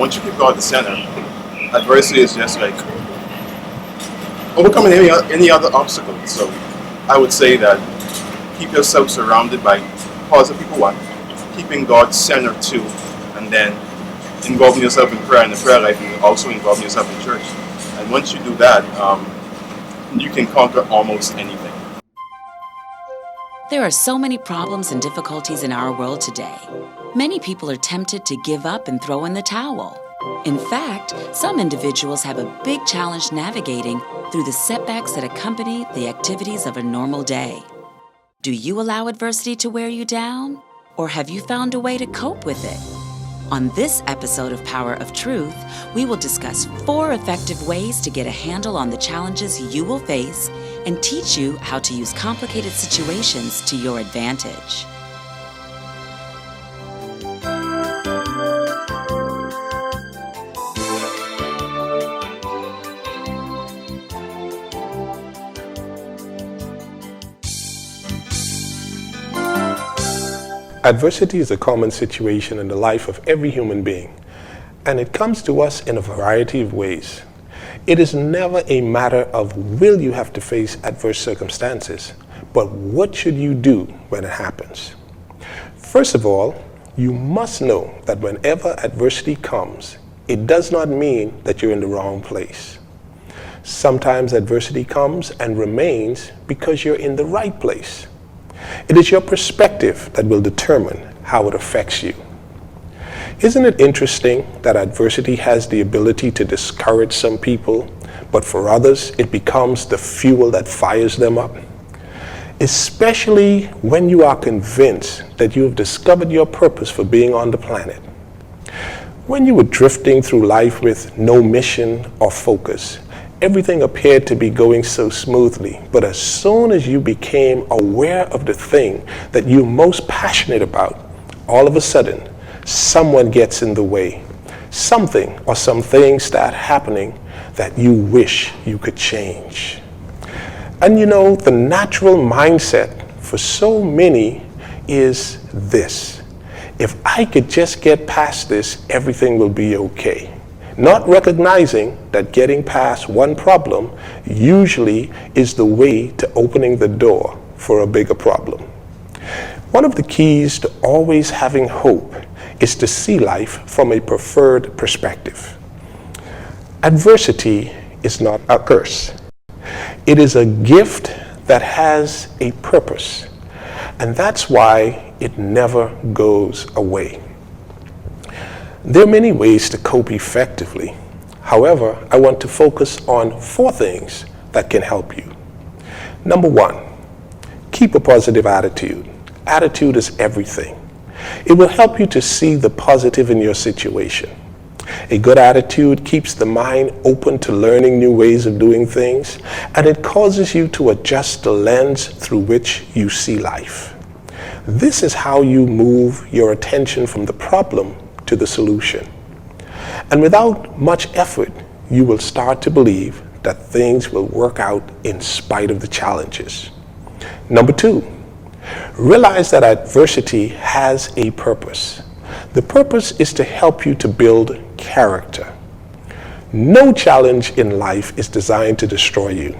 once you keep God at the center, adversity is just like overcoming any other obstacle. So I would say that keep yourself surrounded by positive people, one, keeping God centered too, and then involving yourself in prayer and the prayer life, and also involving yourself in church. And once you do that, you can conquer almost anything. There are so many problems and difficulties in our world today. Many people are tempted to give up and throw in the towel. In fact, some individuals have a big challenge navigating through the setbacks that accompany the activities of a normal day. Do you allow adversity to wear you down? Or have you found a way to cope with it? On this episode of Power of Truth, we will discuss 4 effective ways to get a handle on the challenges you will face and teach you how to use complicated situations to your advantage. Adversity is a common situation in the life of every human being, and it comes to us in a variety of ways. It is never a matter of will you have to face adverse circumstances, but what should you do when it happens? First of all, you must know that whenever adversity comes, it does not mean that you're in the wrong place. Sometimes adversity comes and remains because you're in the right place. It is your perspective that will determine how it affects you. Isn't it interesting that adversity has the ability to discourage some people, but for others it becomes the fuel that fires them up? Especially when you are convinced that you have discovered your purpose for being on the planet. When you were drifting through life with no mission or focus, everything appeared to be going so smoothly, but as soon as you became aware of the thing that you're most passionate about, all of a sudden, someone gets in the way. Something or some things start happening that you wish you could change. And you know, the natural mindset for so many is this: if I could just get past this, everything will be okay. Not recognizing that getting past one problem usually is the way to opening the door for a bigger problem. One of the keys to always having hope is to see life from a preferred perspective. Adversity is not a curse. It is a gift that has a purpose, and that's why it never goes away. There are many ways to cope effectively. However, I want to focus on 4 things that can help you. Number 1, keep a positive attitude. Attitude is everything. It will help you to see the positive in your situation. A good attitude keeps the mind open to learning new ways of doing things, and it causes you to adjust the lens through which you see life. This is how you move your attention from the problem to the solution. And without much effort, you will start to believe that things will work out in spite of the challenges. Number 2, realize that adversity has a purpose. The purpose is to help you to build character. No challenge in life is designed to destroy you.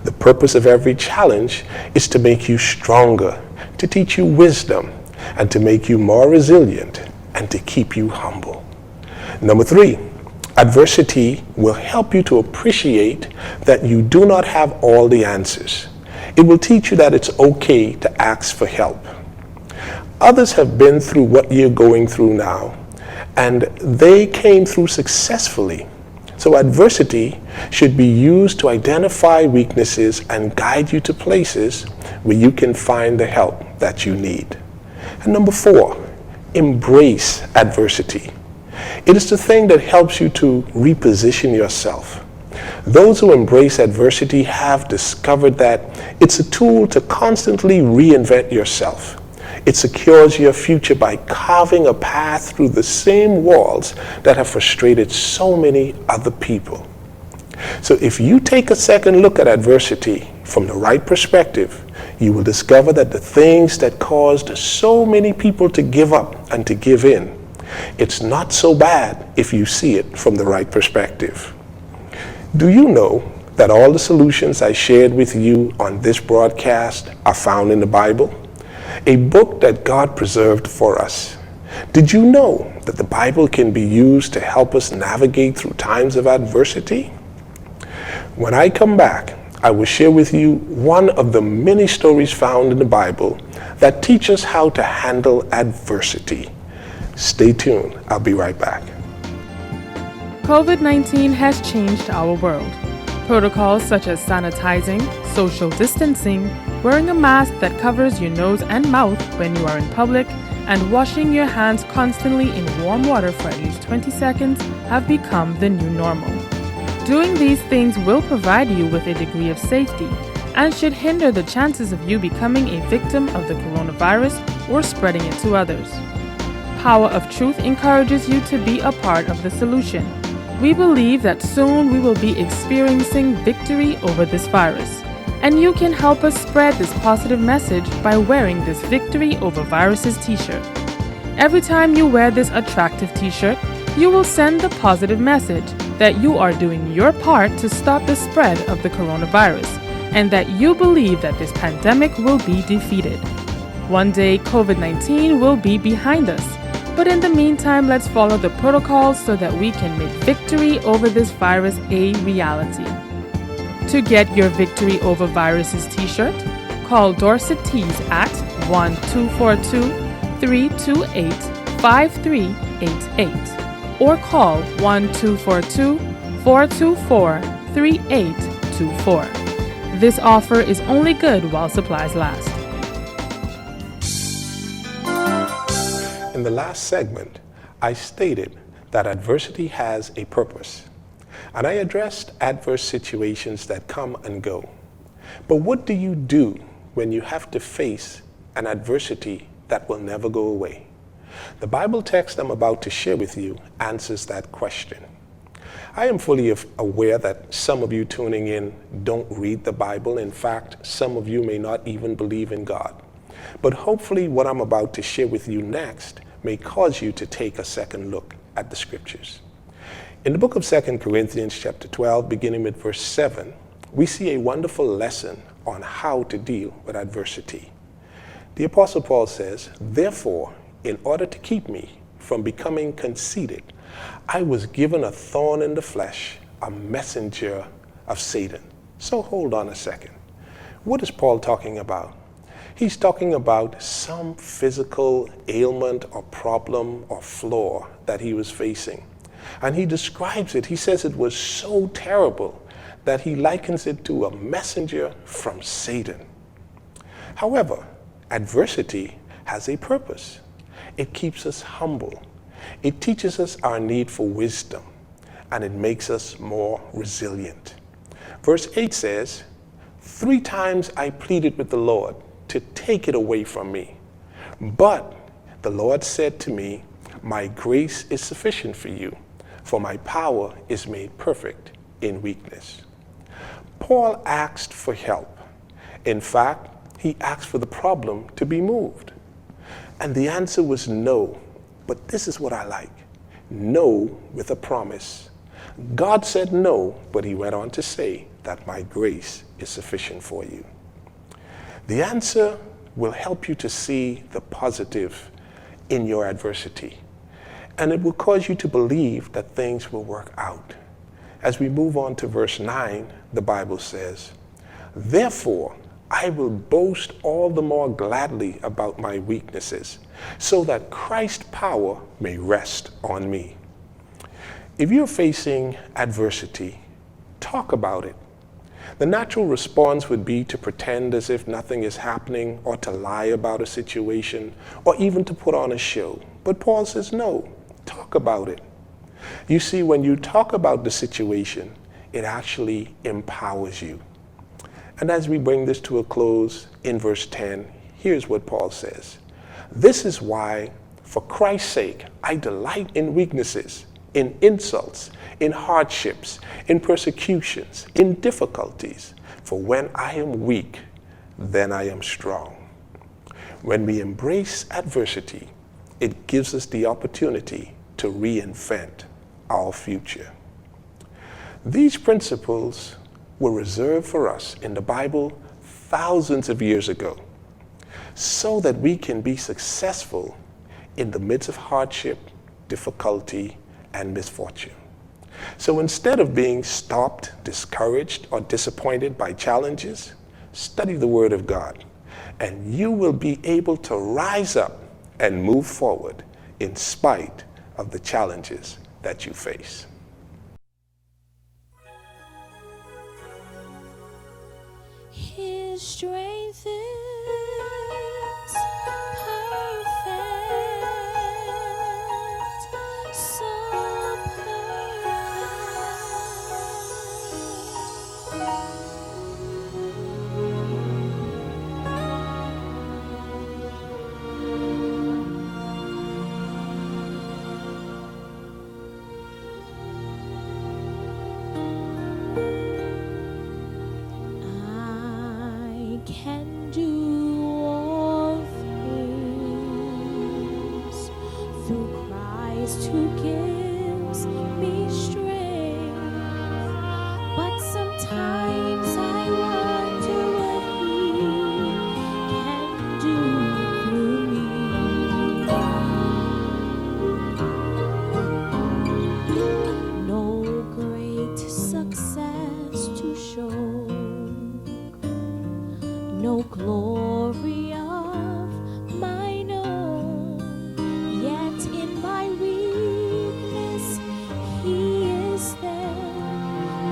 The purpose of every challenge is to make you stronger, to teach you wisdom, and to make you more resilient, and to keep you humble. Number 3, adversity will help you to appreciate that you do not have all the answers. It will teach you that it's okay to ask for help. Others have been through what you're going through now, and they came through successfully. So adversity should be used to identify weaknesses and guide you to places where you can find the help that you need. And number 4, embrace adversity. It is the thing that helps you to reposition yourself. Those who embrace adversity have discovered that it's a tool to constantly reinvent yourself. It secures your future by carving a path through the same walls that have frustrated so many other people. So if you take a second look at adversity from the right perspective, you will discover that the things that caused so many people to give up and to give in It's not so bad if you see it from the right perspective. Do you know that all the solutions I shared with you on this broadcast are found in the Bible? A book that God preserved for us. Did you know that the Bible can be used to help us navigate through times of adversity? When I come back, I will share with you one of the many stories found in the Bible that teach us how to handle adversity. Stay tuned. I'll be right back. COVID-19 has changed our world. Protocols such as sanitizing, social distancing, wearing a mask that covers your nose and mouth when you are in public, and washing your hands constantly in warm water for at least 20 seconds have become the new normal. Doing these things will provide you with a degree of safety and should hinder the chances of you becoming a victim of the coronavirus or spreading it to others. Power of Truth encourages you to be a part of the solution. We believe that soon we will be experiencing victory over this virus, and you can help us spread this positive message by wearing this Victory Over Viruses t-shirt. Every time you wear this attractive t-shirt, you will send the positive message that you are doing your part to stop the spread of the coronavirus and that you believe that this pandemic will be defeated. One day, COVID-19 will be behind us, but in the meantime, let's follow the protocols so that we can make victory over this virus a reality. To get your Victory Over Viruses t-shirt, call Dorset Tees at 1-242-328-5388 or call 1-242-424-3824. This offer is only good while supplies last. In the last segment, I stated that adversity has a purpose, and I addressed adverse situations that come and go. But what do you do when you have to face an adversity that will never go away? The Bible text I'm about to share with you answers that question. I am fully aware that some of you tuning in don't read the Bible. In fact, some of you may not even believe in God. But hopefully what I'm about to share with you next may cause you to take a second look at the scriptures. In the book of 2 Corinthians chapter 12, beginning with verse 7, we see a wonderful lesson on how to deal with adversity. The Apostle Paul says, "Therefore, in order to keep me from becoming conceited, I was given a thorn in the flesh, a messenger of Satan." So hold on a second. What is Paul talking about? He's talking about some physical ailment or problem or flaw that he was facing. And he describes it. He says it was so terrible that he likens it to a messenger from Satan. However, adversity has a purpose. It keeps us humble. It teaches us our need for wisdom, and it makes us more resilient. Verse 8 says, 3 times I pleaded with the Lord to take it away from me. But the Lord said to me, my grace is sufficient for you, for my power is made perfect in weakness. Paul asked for help. In fact, he asked for the problem to be moved. And the answer was no. But this is what I like. No with a promise. God said no, but he went on to say that my grace is sufficient for you. The answer will help you to see the positive in your adversity. And it will cause you to believe that things will work out. As we move on to verse 9, the Bible says, therefore, I will boast all the more gladly about my weaknesses, so that Christ's power may rest on me. If you're facing adversity, talk about it. The natural response would be to pretend as if nothing is happening, or to lie about a situation, or even to put on a show. But Paul says, no, talk about it. You see, when you talk about the situation, it actually empowers you. And as we bring this to a close in verse 10, here's what Paul says. This is why, for Christ's sake, I delight in weaknesses, in insults, in hardships, in persecutions, in difficulties. For when I am weak, then I am strong. When we embrace adversity, it gives us the opportunity to reinvent our future. These principles were reserved for us in the Bible thousands of years ago so that we can be successful in the midst of hardship, difficulty, and misfortune. So instead of being stopped, discouraged, or disappointed by challenges, study the Word of God, and you will be able to rise up and move forward in spite of the challenges that you face. His strength is perfect, so I can do all things through Christ who gives me strength. But sometimes I wonder what He can do through me. No great success to show, no glory of mine own, yet in my weakness He is there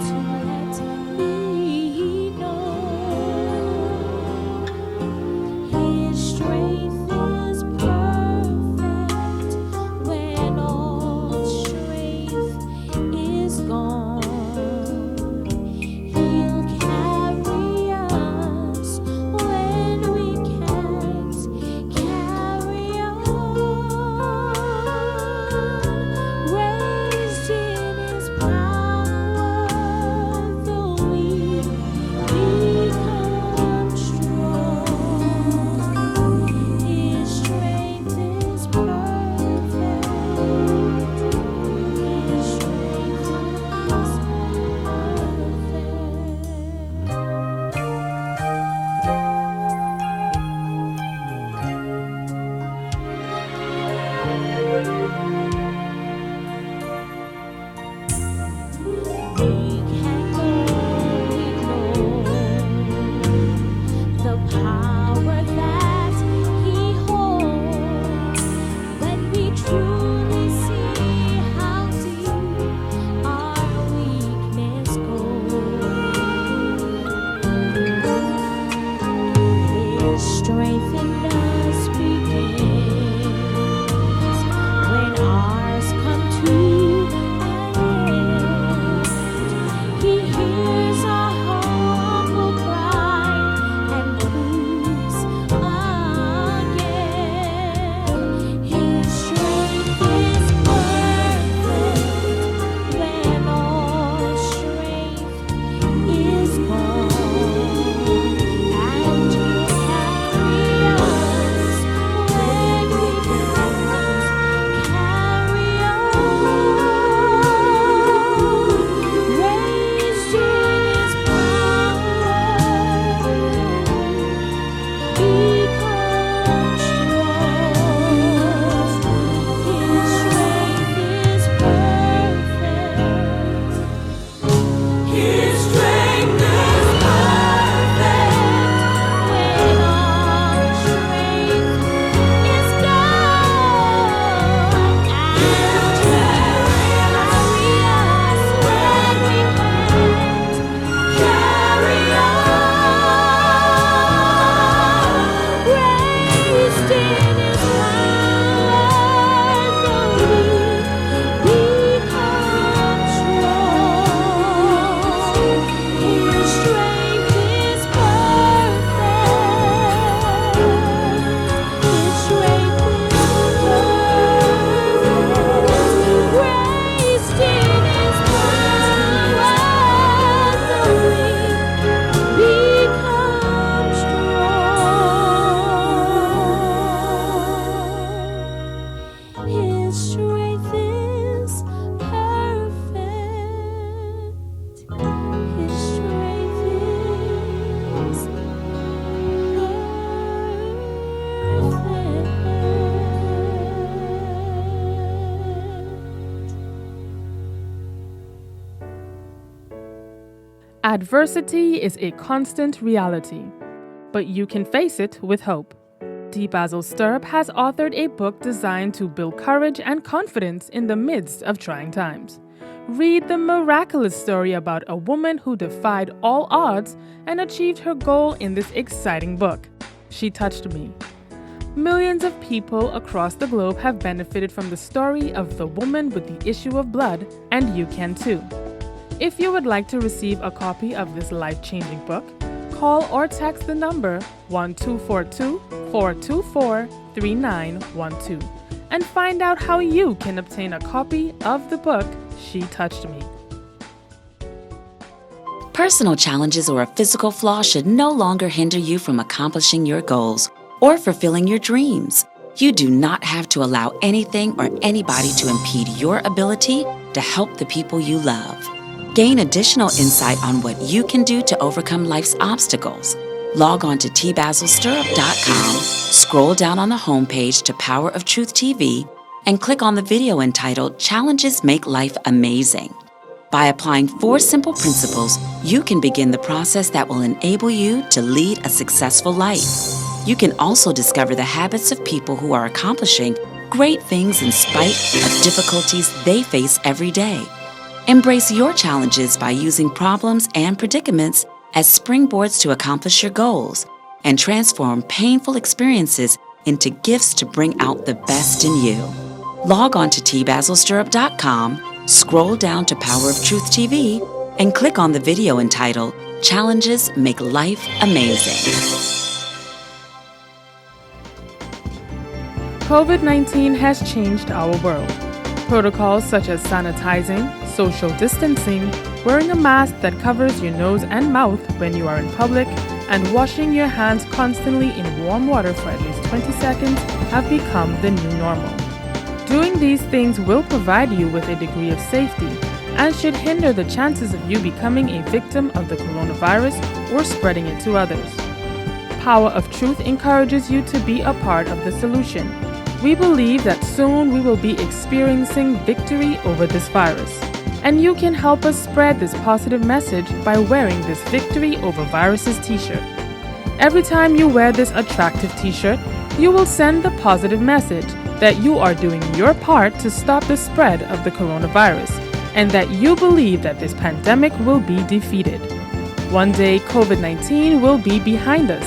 to let me know. His strength is perfect when all strength is gone. He'll carry us when we can't carry on. Raised in His power, though we become strong. His strength is perfect. His strength is we can only know the power that He holds when we truly see how deep our weakness goes. His strength in us begins when ours come to an end. He hears our humble cry and proves again. His strength is perfect when all strength is gone, and He'll carry us Adversity is a constant reality, but you can face it with hope. Basil Sturrup has authored a book designed to build courage and confidence in the midst of trying times. Read the miraculous story about a woman who defied all odds and achieved her goal in this exciting book. She touched me. Millions of people across the globe have benefited from the story of the woman with the issue of blood, and you can too. If you would like to receive a copy of this life-changing book, call or text the number 1242-424-3912 and find out how you can obtain a copy of the book She Touched Me. Personal challenges or a physical flaw should no longer hinder you from accomplishing your goals or fulfilling your dreams. You do not have to allow anything or anybody to impede your ability to help the people you love. Gain additional insight on what you can do to overcome life's obstacles. Log on to tbasilsturrup.com, scroll down on the homepage to Power of Truth TV, and click on the video entitled Challenges Make Life Amazing. By applying 4 simple principles, you can begin the process that will enable you to lead a successful life. You can also discover the habits of people who are accomplishing great things in spite of difficulties they face every day. Embrace your challenges by using problems and predicaments as springboards to accomplish your goals, and transform painful experiences into gifts to bring out the best in you. Log on to tbasilsturrup.com, scroll down to Power of Truth TV, and click on the video entitled Challenges Make Life Amazing. COVID-19 has changed our world. Protocols such as sanitizing, social distancing, wearing a mask that covers your nose and mouth when you are in public, and washing your hands constantly in warm water for at least 20 seconds have become the new normal. Doing these things will provide you with a degree of safety and should hinder the chances of you becoming a victim of the coronavirus or spreading it to others. Power of Truth encourages you to be a part of the solution. We believe that soon we will be experiencing victory over this virus, and you can help us spread this positive message by wearing this Victory Over Viruses t-shirt. Every time you wear this attractive t-shirt, you will send the positive message that you are doing your part to stop the spread of the coronavirus, and that you believe that this pandemic will be defeated. One day, COVID-19 will be behind us.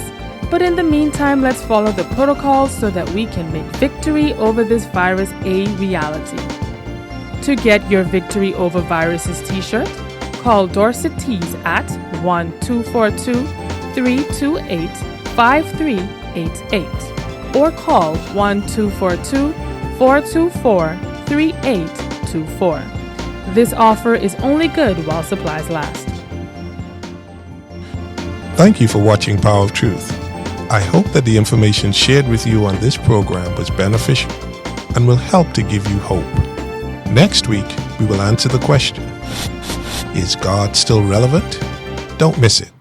But in the meantime, let's follow the protocols so that we can make victory over this virus a reality. To get your Victory Over Viruses t-shirt, call Dorset Tees at 1-242-328-5388 or call 1-242-424-3824. This offer is only good while supplies last. Thank you for watching Power of Truth. I hope that the information shared with you on this program was beneficial and will help to give you hope. Next week, we will answer the question, is God still relevant? Don't miss it.